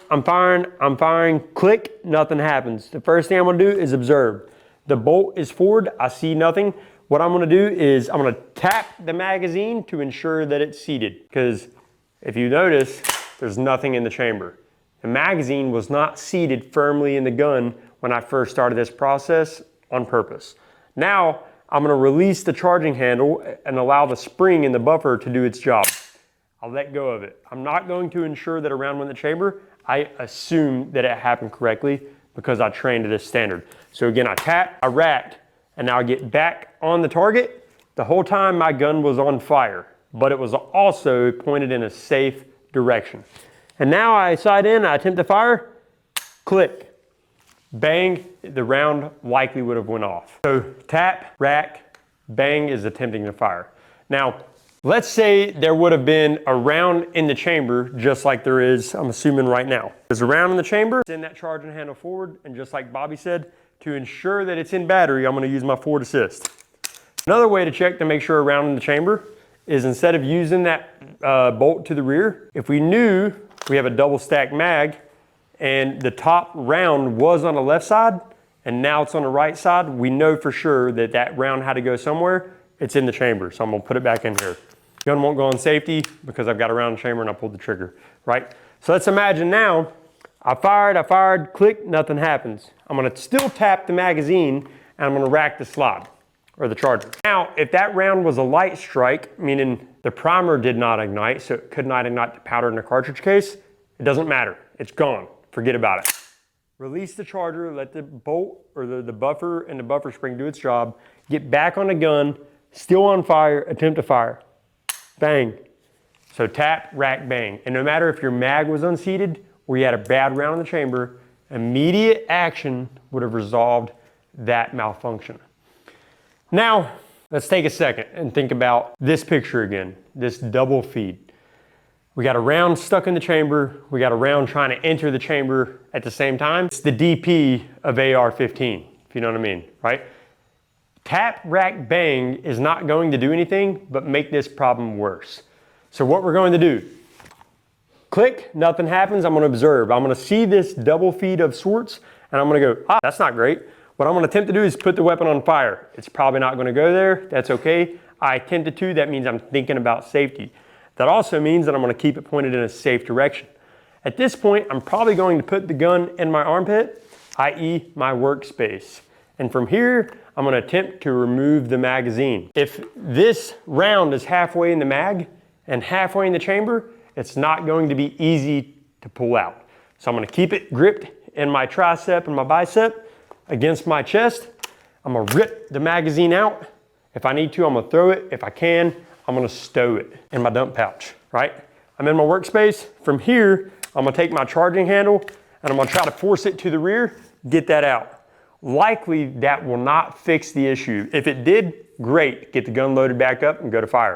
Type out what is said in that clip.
I'm firing, click, nothing happens. The first thing I'm gonna do is observe. The bolt is forward, I see nothing. What I'm gonna do is I'm gonna tap the magazine to ensure that it's seated, because if you notice, there's nothing in the chamber. The magazine was not seated firmly in the gun when I first started this process on purpose. Now, I'm gonna release the charging handle and allow the spring in the buffer to do its job. I'll let go of it. I'm not going to ensure that a round went in the chamber. I assume that it happened correctly because I trained at this standard. So again, I tap, I racked, and now I get back on the target. The whole time my gun was on fire, but it was also pointed in a safe direction. And now I sight in, I attempt to fire, click, bang, the round likely would have went off. So tap, rack, bang is attempting to fire. Now, let's say there would have been a round in the chamber, just like there is, I'm assuming right now. There's a round in the chamber, send that charging handle forward, and just like Bobby said, to ensure that it's in battery, I'm gonna use my forward assist. Another way to check to make sure a round in the chamber is instead of using that bolt to the rear, if we knew we have a double stack mag and the top round was on the left side and now it's on the right side, we know for sure that that round had to go somewhere. It's in the chamber, so I'm gonna put it back in here. Gun won't go on safety because I've got a round in the chamber and I pulled the trigger, right? So let's imagine now, I fired, click, nothing happens. I'm gonna still tap the magazine and I'm gonna rack the slide or the charger. Now, if that round was a light strike, meaning the primer did not ignite, so it could not ignite the powder in the cartridge case, it doesn't matter, it's gone, forget about it. Release the charger, let the bolt or the buffer and the buffer spring do its job, get back on the gun, still on fire, attempt to fire, bang. So tap, rack, bang. And no matter if your mag was unseated or you had a bad round in the chamber, immediate action would have resolved that malfunction. Now, let's take a second and think about this picture again, this double feed. We got a round stuck in the chamber, we got a round trying to enter the chamber at the same time. It's the DP of AR-15, if you know what I mean, right? Tap, rack, bang is not going to do anything but make this problem worse. So what we're going to do, click, nothing happens, I'm gonna observe. I'm gonna see this double feed of sorts and I'm gonna go, that's not great. What I'm gonna attempt to do is put the weapon on fire. It's probably not gonna go there, that's okay. I attempted to, that means I'm thinking about safety. That also means that I'm gonna keep it pointed in a safe direction. At this point, I'm probably going to put the gun in my armpit, i.e. my workspace. And from here, I'm gonna attempt to remove the magazine. If this round is halfway in the mag and halfway in the chamber, it's not going to be easy to pull out. So I'm gonna keep it gripped in my tricep and my bicep against my chest. I'm gonna rip the magazine out. If I need to, I'm gonna throw it. If I can, I'm gonna stow it in my dump pouch, right? I'm in my workspace. From here, I'm gonna take my charging handle and I'm gonna try to force it to the rear, get that out. Likely that will not fix the issue. If it did, great, get the gun loaded back up and go to fire.